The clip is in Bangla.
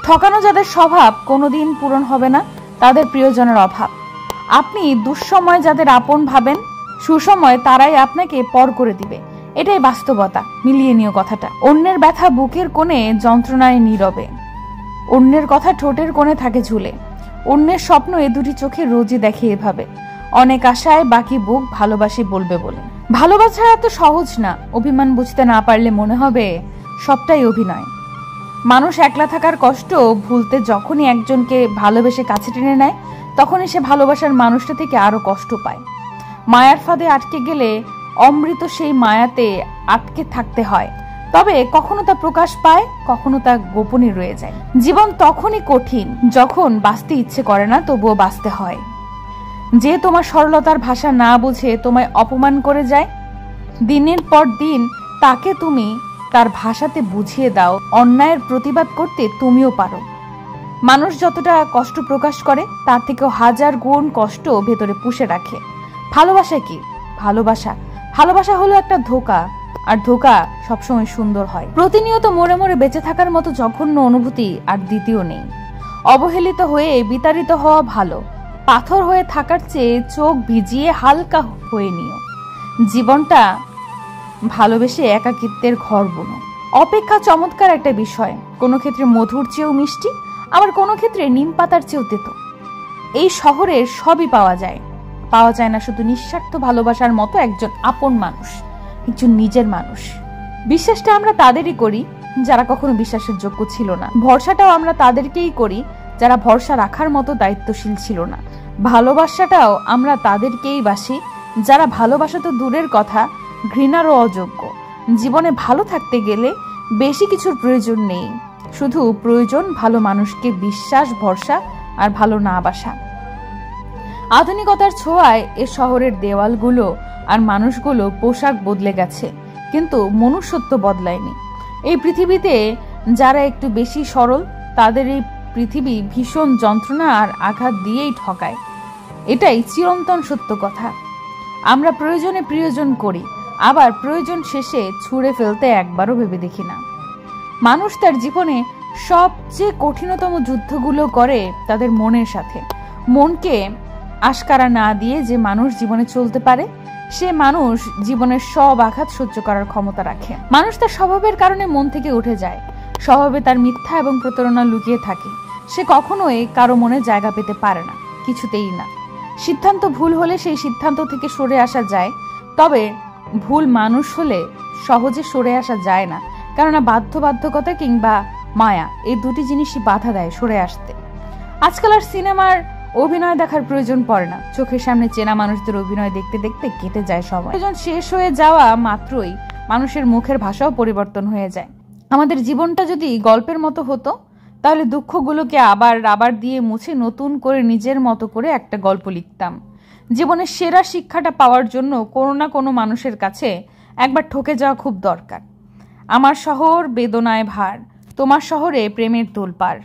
ঠকানো যাদের স্বভাব কোনোদিন পূরণ হবে না, তাদের প্রিয়জনের অভাব। আপনি দুঃসময় যাদের আপন ভাবেন, সুসময় তারাই আপনাকে পর করে দিবে। এটাই বাস্তবতা, মিলিয়ে নিও কথাটা। অন্যের ব্যথা বুকের কোণে যন্ত্রণায় নীরবে, অন্যের কথা ঠোঁটের কোণে থাকে ঝুলে, অন্যের স্বপ্ন এ দুটি চোখে রোজই দেখে এভাবে। অনেক আশায় বাকি বুক ভালোবাসি বলবে বলে। ভালোবাসা এত সহজ না, অভিমান বুঝতে না পারলে মনে হবে সবটাই অভিনয়। মানুষ একলা থাকার কষ্ট ভুলতে যখনই একজনকে ভালোবেসে কাছে টেনে নেয়, তখনই সে ভালোবাসার মানুষটা থেকে আরো কষ্ট পায়। মায়ার ফাঁদে আটকে গেলে অমৃত সেই মায়াতে আটকে থাকতে হয়, তবে কখনো তা প্রকাশ পায়, কখনো তা গোপনে রয়ে যায়। জীবন তখনই কঠিন যখন বাঁচতে ইচ্ছে করে না, তবুও বাঁচতে হয়। যে তোমার সরলতার ভাষা না বুঝে তোমায় অপমান করে যায়, দিনের পর দিন তাকে তুমি তার ভাষাতে বুঝিয়ে দাও অন্যায়ের প্রতিবাদ করতে তুমিও পারো। মানুষ যতটা কষ্ট প্রকাশ করে তার থেকেও হাজার গুণ কষ্ট ভেতরে পুষে রাখে। ভালোবাসা কি? ভালোবাসা হলো একটা ধোঁকা, আর ধোঁকা সবসময় সুন্দর হয়। প্রতিনিয়ত মরে মরে বেঁচে থাকার মতো জঘন্য অনুভূতি আর দ্বিতীয় নেই। অবহেলিত হয়ে বিতাড়িত হওয়া ভালো, পাথর হয়ে থাকার চেয়ে চোখ ভিজিয়ে হালকা হয়ে নিও। জীবনটা ভালোবেসে একাকিত্বের ঘর বুনো। অপেক্ষা চমৎকার একটা বিষয়, কোনো ক্ষেত্রে মধুর চেয়েও মিষ্টি, আবার কোনো ক্ষেত্রে নিম পাতার চেয়েও তেতো। এই শহরের সবই পাওয়া যায় না শুধু নিঃস্বার্থ ভালোবাসার মতো একজন আপন মানুষ, একজন নিজের মানুষ। বিশ্বাসটা আমরা তাদেরই করি যারা কখনো বিশ্বাসের যোগ্য ছিল না। ভরসাটাও আমরা তাদেরকেই করি যারা ভরসা রাখার মতো দায়িত্বশীল ছিল না। ভালোবাসাটাও আমরা তাদেরকেই বাসি যারা ভালোবাসা তো দূরের কথা, ঘৃণারও অযোগ্য। জীবনে ভালো থাকতে গেলে বেশি কিছুর প্রয়োজন নেই, শুধু প্রয়োজন ভালো মানুষকে বিশ্বাস, ভরসা আর ভালো না বাসা। আধুনিকতার ছোঁয়ায় এ শহরের দেওয়ালগুলো আর মানুষগুলো পোশাক বদলে গেছে, কিন্তু মনুষ্যত্ব বদলায়নি। এই পৃথিবীতে যারা একটু বেশি সরল, তাদের এই পৃথিবী ভীষণ যন্ত্রণা আর আঘাত দিয়েই ঠকায়। এটাই চিরন্তন সত্য কথা। আমরা প্রয়োজনে প্রিয়জন করি, আবার প্রয়োজন শেষে ছুঁড়ে ফেলতে একবারও ভেবে দেখি না। মানুষ তার জীবনে সবচেয়ে কঠিনতম যুদ্ধগুলো করে তাদের মনের সাথে। মনকে আশকারা না দিয়ে যে মানুষ জীবনে চলতে পারে, সে মানুষ জীবনের সব আঘাত সহ্য করার ক্ষমতা রাখে। মানুষ তার স্বভাবের কারণে মন থেকে উঠে যায়, স্বভাবে তার মিথ্যা এবং প্রতারণা লুকিয়ে থাকে। সে কখনোই কারো মনে জায়গা পেতে পারে না, কিছুতেই না। সিদ্ধান্ত ভুল হলে সেই সিদ্ধান্ত থেকে সরে আসা যায়, তবে ভুল মানুষ হলে সহজে সরে আসা যায় না, কেননা বাধ্যবাধকতা কিংবা মায়া এই দুটি জিনিসই বাধা দেয় সরে আসতে। আজকাল আর সিনেমার অভিনয় দেখার প্রয়োজন পড়ে না, চোখের সামনে চেনা মানুষদের অভিনয় দেখতে দেখতে কেটে যায় সময়। প্রয়োজন শেষ হয়ে যাওয়া মাত্রই মানুষের মুখের ভাষাও পরিবর্তন হয়ে যায়। আমাদের জীবনটা যদি গল্পের মতো হতো, তাহলে দুঃখগুলোকে আবার দিয়ে মুছে নতুন করে নিজের মতো করে একটা গল্প লিখতাম। জীবনের সেরা শিক্ষাটা পাওয়ার জন্য কোনো না কোনো মানুষের কাছে একবার ঠকে যাওয়া খুব দরকার। আমার শহর বেদনায় ভার, তোমার শহরে প্রেমের তোলপাড়।